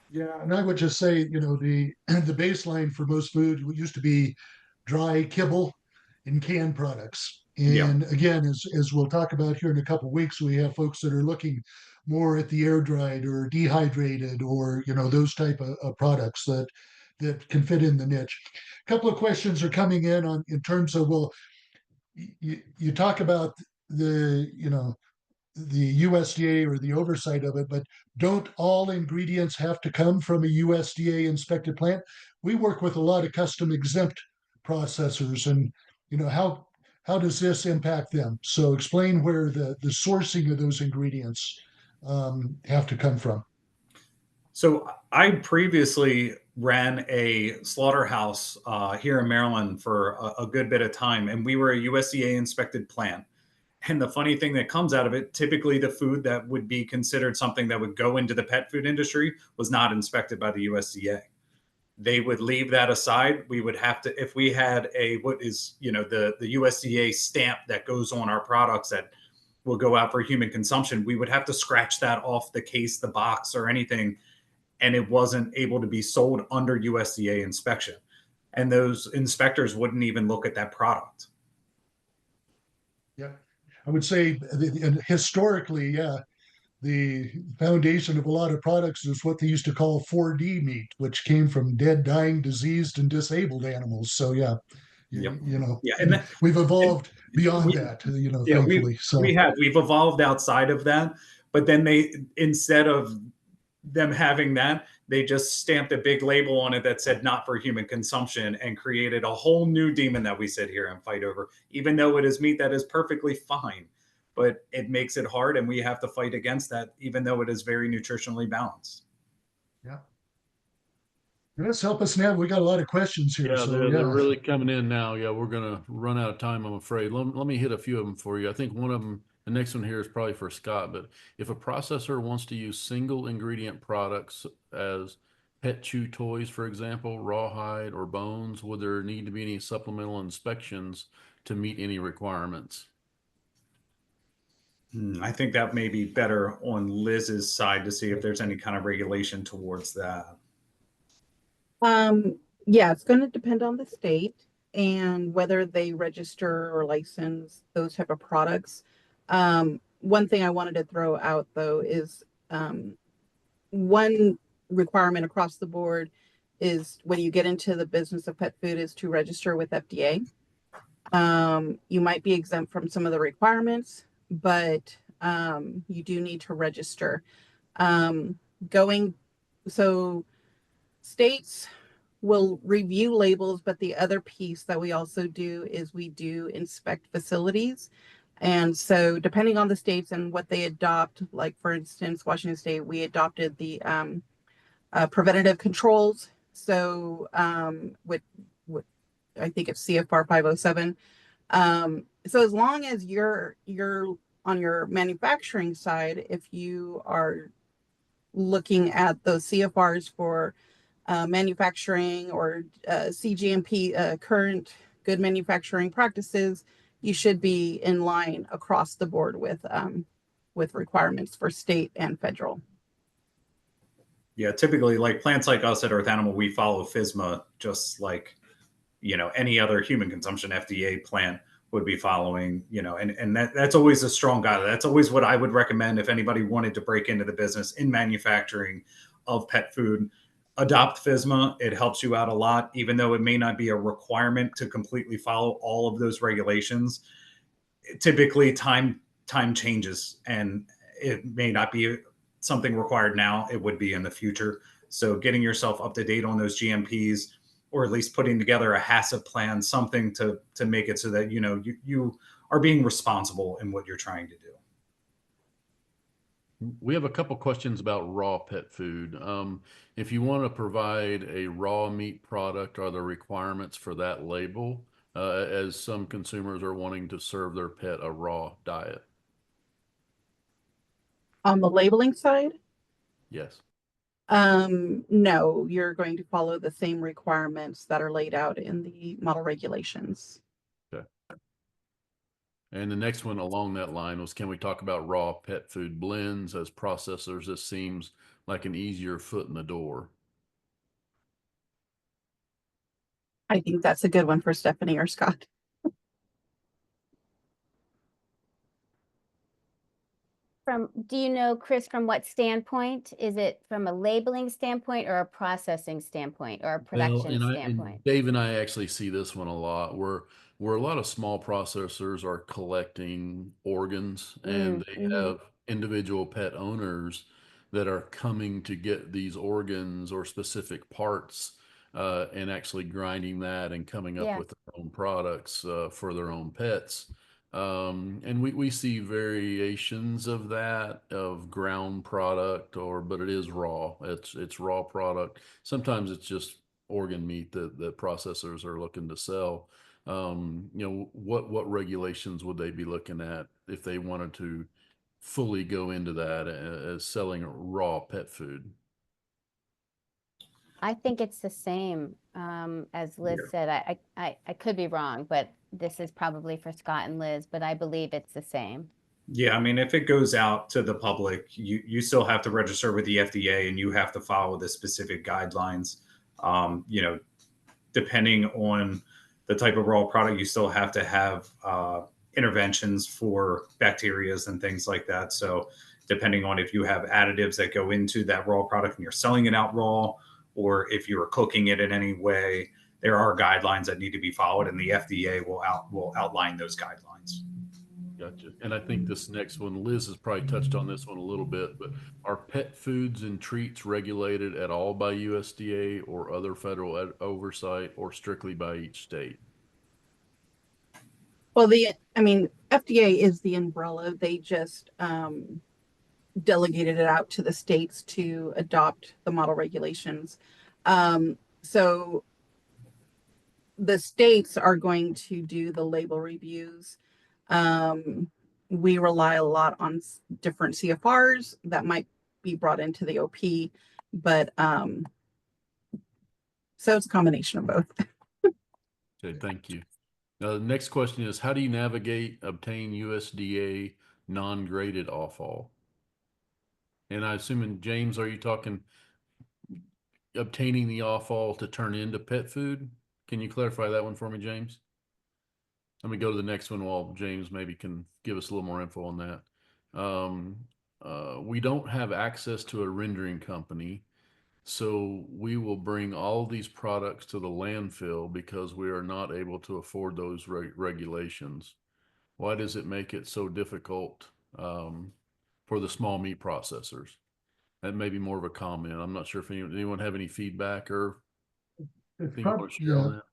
Speaker 1: Yeah, and I would just say, the the baseline for most food used to be dry kibble and canned products.
Speaker 4: Yeah.
Speaker 1: And again, as we'll talk about here in a couple of weeks, we have folks that are looking more at the air dried or dehydrated or those type of products that can fit in the niche. A couple of questions are coming in terms of, well, you talk about the USDA or the oversight of it, but don't all ingredients have to come from a USDA inspected plant? We work with a lot of custom exempt processors, and how does this impact them? So explain where the sourcing of those ingredients have to come from.
Speaker 4: So I previously ran a slaughterhouse here in Maryland for a good bit of time, and we were a USDA inspected plant. And the funny thing that comes out of it, typically the food that would be considered something that would go into the pet food industry was not inspected by the USDA. They would leave that aside. We would have to, if we had what is, the USDA stamp that goes on our products that will go out for human consumption, we would have to scratch that off the case, the box, or anything. And it wasn't able to be sold under USDA inspection. And those inspectors wouldn't even look at that product.
Speaker 1: Yeah, I would say historically, yeah, the foundation of a lot of products is what they used to call 4D meat, which came from dead, dying, diseased, and disabled animals. So yeah,
Speaker 4: Yep.
Speaker 1: and we've evolved beyond that,
Speaker 4: yeah,
Speaker 1: thankfully.
Speaker 4: We've evolved outside of that, but then instead of them having that, they just stamped a big label on it that said not for human consumption and created a whole new demon that we sit here and fight over, even though it is meat that is perfectly fine. But it makes it hard, and we have to fight against that, even though it is very nutritionally balanced.
Speaker 1: Yeah. Let's help us now. We got a lot of questions here.
Speaker 5: Yeah, they're really coming in now. Yeah, we're going to run out of time, I'm afraid. Let me hit a few of them for you. I think one of them, the next one here is probably for Scott, but if a processor wants to use single ingredient products as pet chew toys, for example, rawhide or bones, would there need to be any supplemental inspections to meet any requirements?
Speaker 4: I think that may be better on Liz's side to see if there's any kind of regulation towards that.
Speaker 2: Yeah, it's going to depend on the state and whether they register or license those type of products. One thing I wanted to throw out though is one requirement across the board is when you get into the business of pet food is to register with FDA. You might be exempt from some of the requirements, but you do need to register. So states will review labels, but the other piece that we also do is we do inspect facilities. And so depending on the states and what they adopt, like for instance, Washington State, we adopted the preventative controls. So with I think it's CFR 507. So as long as you're on your manufacturing side, if you are looking at those CFRs for manufacturing or CGMP, current good manufacturing practices, you should be in line across the board with requirements for state and federal.
Speaker 4: Yeah, typically, like plants like us at Earth Animal, we follow FSMA just like any other human consumption FDA plant would be following. And that's always a strong guide. That's always what I would recommend if anybody wanted to break into the business in manufacturing of pet food. Adopt FSMA. It helps you out a lot, even though it may not be a requirement to completely follow all of those regulations. Typically, time changes, and it may not be something required now. It would be in the future. So getting yourself up to date on those GMPs, or at least putting together a HACCP plan, something to make it so that you are being responsible in what you're trying to do.
Speaker 5: We have a couple questions about raw pet food. If you want to provide a raw meat product, are there requirements for that label? As some consumers are wanting to serve their pet a raw diet.
Speaker 2: On the labeling side,
Speaker 5: Yes.
Speaker 2: no, you're going to follow the same requirements that are laid out in the model regulations.
Speaker 5: Okay. And the next one along that line was, can we talk about raw pet food blends as processors? This seems like an easier foot in the door.
Speaker 2: I think that's a good one for Stephanie or Scott.
Speaker 3: Do you know, Chris, from what standpoint? Is it from a labeling standpoint or a processing standpoint or a production
Speaker 5: and
Speaker 3: standpoint?
Speaker 5: Dave and I actually see this one a lot where a lot of small processors are collecting organs and they
Speaker 3: Mm-hmm.
Speaker 5: have individual pet owners that are coming to get these organs or specific parts and actually grinding that and coming up
Speaker 3: Yeah.
Speaker 5: with their own products for their own pets. And we see variations of that of ground product but it is raw. It's raw product. Sometimes it's just organ meat that processors are looking to sell. What regulations would they be looking at if they wanted to fully go into that as selling raw pet food?
Speaker 3: I think it's the same, as Liz said. I could be wrong, but this is probably for Scott and Liz, but I believe it's the same.
Speaker 4: Yeah, I mean, if it goes out to the public, you still have to register with the FDA and you have to follow the specific guidelines. Depending on the type of raw product, you still have to have interventions for bacterias and things like that. So depending on if you have additives that go into that raw product and you're selling it out raw, or if you're cooking it in any way, there are guidelines that need to be followed, and the FDA will outline those guidelines.
Speaker 5: Gotcha. And I think this next one, Liz has probably touched on this one a little bit, but are pet foods and treats regulated at all by USDA or other federal oversight or strictly by each state?
Speaker 2: Well, FDA is the umbrella. They just delegated it out to the states to adopt the model regulations. So the states are going to do the label reviews. We rely a lot on different CFRs that might be brought into the OP, but so it's a combination of both.
Speaker 5: Okay, thank you. The next question is, how do you obtain USDA non-graded offal? And I assume, James, are you talking obtaining the offal to turn into pet food? Can you clarify that one for me, James? Let me go to the next one while James maybe can give us a little more info on that. We don't have access to a rendering company, so we will bring all these products to the landfill because we are not able to afford those regulations. Why does it make it so difficult for the small meat processors? That may be more of a comment. I'm not sure if anyone have any feedback or
Speaker 1: It's
Speaker 5: anything you want to share
Speaker 1: yeah.
Speaker 5: on that.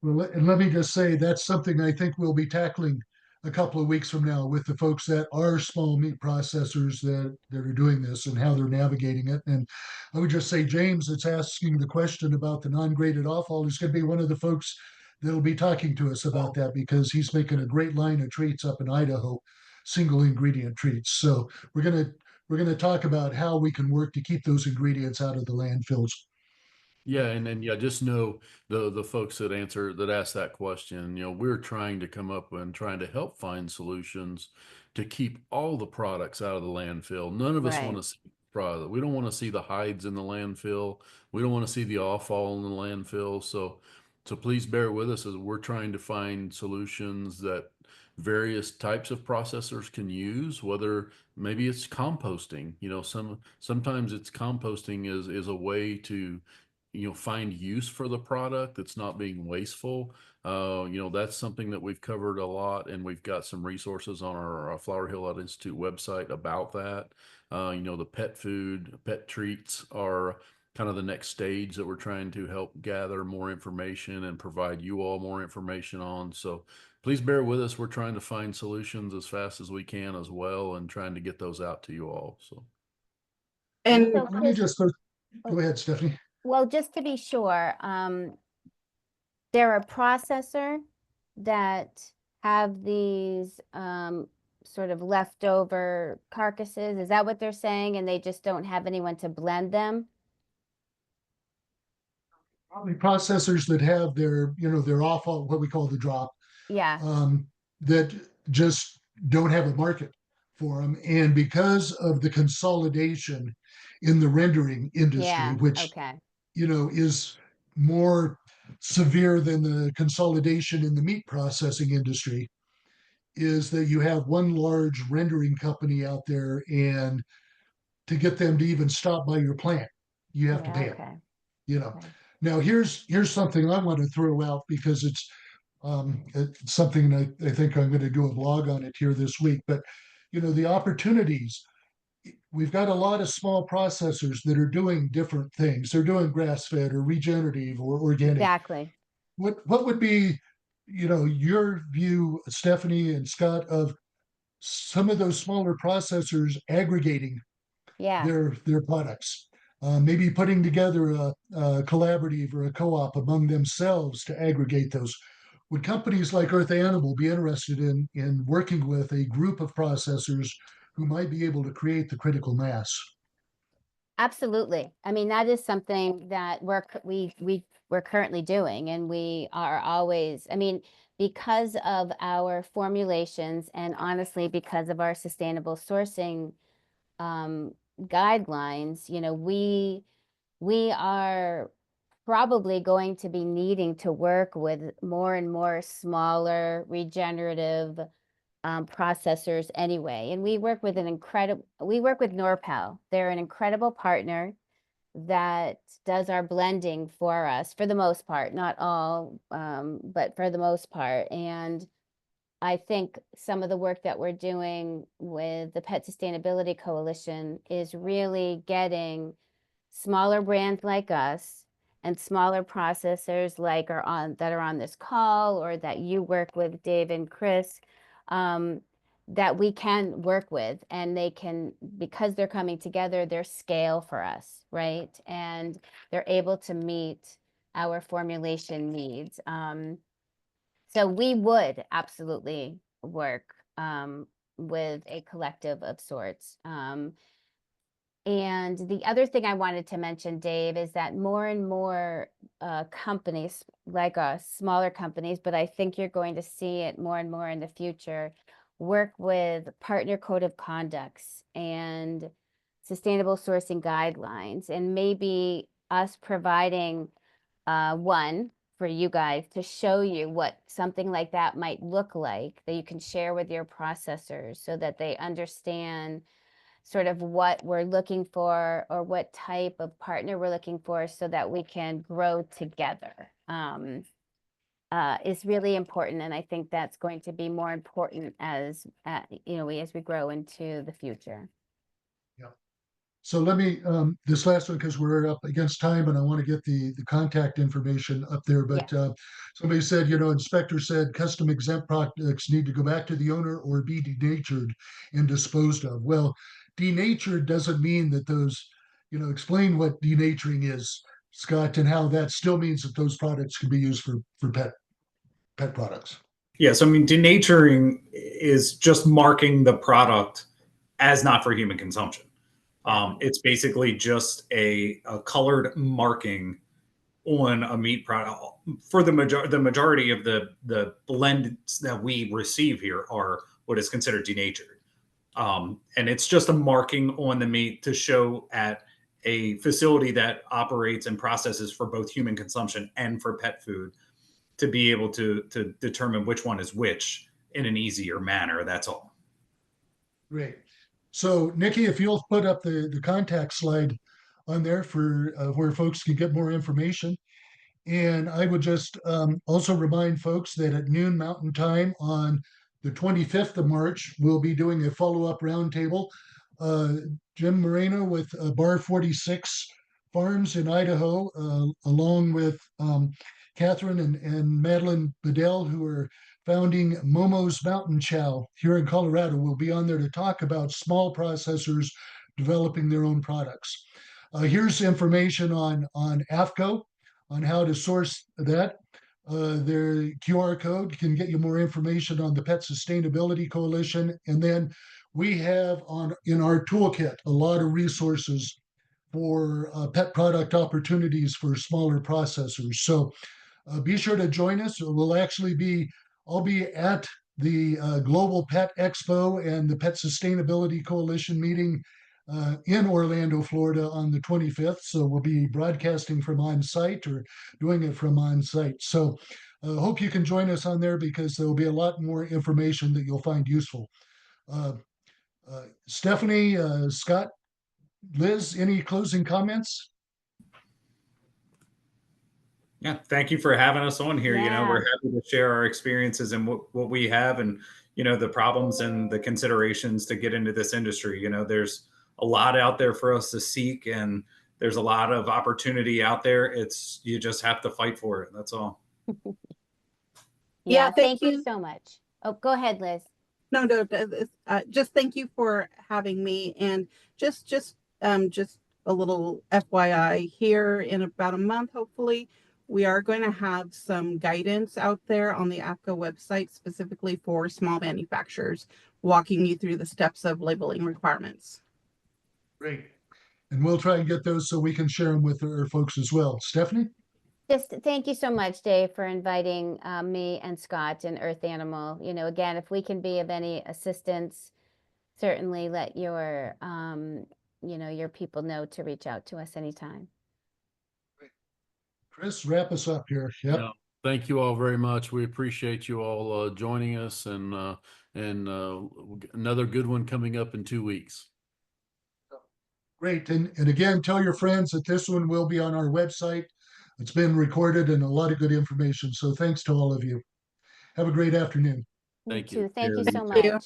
Speaker 1: Well, and let me just say that's something I think we'll be tackling a couple of weeks from now with the folks that are small meat processors that are doing this and how they're navigating it. And I would just say, James, that's asking the question about the non-graded offal is going to be one of the folks that'll be talking to us about that because he's making a great line of treats up in Idaho, single ingredient treats. So we're gonna talk about how we can work to keep those ingredients out of the landfills.
Speaker 5: Yeah, and yeah, just know the folks that asked that question, we're trying to come up and trying to help find solutions to keep all the products out of the landfill. None of us want to see product. We don't want to see the hides in the landfill. We don't want to see the offal in the landfill. So please bear with us as we're trying to find solutions that various types of processors can use, whether maybe it's composting. Sometimes it's composting is a way to find use for the product that's not being wasteful. That's something that we've covered a lot, and we've got some resources on our Flower Hill Institute website about that. The pet treats are kind of the next stage that we're trying to help gather more information and provide you all more information on. So please bear with us. We're trying to find solutions as fast as we can as well, and trying to get those out to you all. So,
Speaker 2: And
Speaker 3: So
Speaker 1: Let me just, go
Speaker 3: Oh.
Speaker 1: ahead, Stephanie.
Speaker 3: well, just to be sure, they're a processor that have these sort of leftover carcasses. Is that what they're saying? And they just don't have anyone to blend them?
Speaker 1: Probably processors that have their awful, what we call the drop,
Speaker 3: Yeah,
Speaker 1: that just don't have a market for them. And because of the consolidation in the rendering industry,
Speaker 3: yeah,
Speaker 1: which,
Speaker 3: okay.
Speaker 1: is more severe than the consolidation in the meat processing industry, is that you have one large rendering company out there, and to get them to even stop by your plant, you have to
Speaker 3: Yeah,
Speaker 1: pay them.
Speaker 3: okay,
Speaker 1: You know.
Speaker 3: okay.
Speaker 1: Now here's something I want to throw out, because it's something I think I'm going to do a blog on it here this week. But the opportunities, we've got a lot of small processors that are doing different things. They're doing grass fed or regenerative or organic.
Speaker 3: Exactly.
Speaker 1: What would be your view, Stephanie and Scott, of some of those smaller processors aggregating
Speaker 3: Yeah.
Speaker 1: their products, maybe putting together a collaborative or a co-op among themselves to aggregate those? Would companies like Earth Animal be interested in working with a group of processors who might be able to create the critical mass?
Speaker 3: Absolutely. I mean, that is something that we're currently doing, and we are always, I mean, because of our formulations and honestly because of our sustainable sourcing guidelines, we are probably going to be needing to work with more and more smaller regenerative processors anyway. And we work with Norpal. They're an incredible partner that does our blending for us for the most part, not all, but for the most part. And I think some of the work that we're doing with the Pet Sustainability Coalition is really getting smaller brands like us and smaller processors like that are on this call, or that you work with, Dave and Chris, that we can work with, and they can, because they're coming together, they're scale for us, right? And they're able to meet our formulation needs. So we would absolutely work with a collective of sorts. And the other thing I wanted to mention, Dave, is that more and more companies like us, smaller companies, but I think you're going to see it more and more in the future, work with partner code of conducts and sustainable sourcing guidelines, and maybe us providing one for you guys to show you what something like that might look like, that you can share with your processors so that they understand sort of what we're looking for or what type of partner we're looking for, so that we can grow together, is really important. And I think that's going to be more important as we grow into the future.
Speaker 1: So let me, this last one, because we're up against time and I want to get the contact information up there. But somebody said, inspector said custom exempt products need to go back to the owner or be denatured and disposed of. Well, denatured doesn't mean that those, explain what denaturing is, Scott, and how that still means that those products can be used for pet products.
Speaker 4: Yes, I mean, denaturing is just marking the product as not for human consumption. It's basically just a colored marking on a meat product. For the majority of the blends that we receive here are what is considered denatured. And it's just a marking on the meat to show at a facility that operates and processes for both human consumption and for pet food, to be able to determine which one is which in an easier manner. That's all.
Speaker 1: Great. So, Nikki, if you'll put up the contact slide on there for where folks can get more information. And I would just also remind folks that at noon Mountain Time on the 25th of March, we'll be doing a follow-up roundtable. Jim Moreno with Bar 46 Farms in Idaho, along with Catherine and Madeline Bedell, who are founding Momo's Mountain Chow here in Colorado. Will be on there to talk about small processors developing their own products. Here's information on AFCO, on how to source that. Their QR code can get you more information on the Pet Sustainability Coalition. And then we have in our toolkit a lot of resources for pet product opportunities for smaller processors. So be sure to join us. I'll be at the Global Pet Expo and the Pet Sustainability Coalition meeting in Orlando, Florida on the 25th. So we'll be broadcasting from on site or doing it from on site. So hope you can join us on there because there will be a lot more information that you'll find useful. Stephanie, Scott, Liz, any closing comments?
Speaker 4: Yeah, thank you for having us on here.
Speaker 3: Yeah.
Speaker 4: We're happy to share our experiences and what we have and, the problems and the considerations to get into this industry. There's a lot out there for us to seek and there's a lot of opportunity out there. You just have to fight for it. That's all.
Speaker 3: Yeah,
Speaker 2: thank
Speaker 3: thank you
Speaker 2: you.
Speaker 3: so much. Oh, go ahead, Liz.
Speaker 2: No, just thank you for having me. And just a little FYI, here in about a month, hopefully, we are going to have some guidance out there on the AFCO website specifically for small manufacturers, walking you through the steps of labeling requirements.
Speaker 1: Great. And we'll try and get those so we can share them with our folks as well. Stephanie?
Speaker 3: Just thank you so much, Dave, for inviting me and Scott and Earth Animal. Again, if we can be of any assistance, certainly let your your people know to reach out to us anytime.
Speaker 1: Chris, wrap us up here. Yep.
Speaker 5: No, thank you all very much. We appreciate you all joining us, and another good one coming up in 2 weeks.
Speaker 1: Great. And again, tell your friends that this one will be on our website. It's been recorded and a lot of good information. So thanks to all of you. Have a great afternoon.
Speaker 5: Thank
Speaker 3: You
Speaker 5: you.
Speaker 3: too. Thank you so
Speaker 2: Thank you.
Speaker 3: much.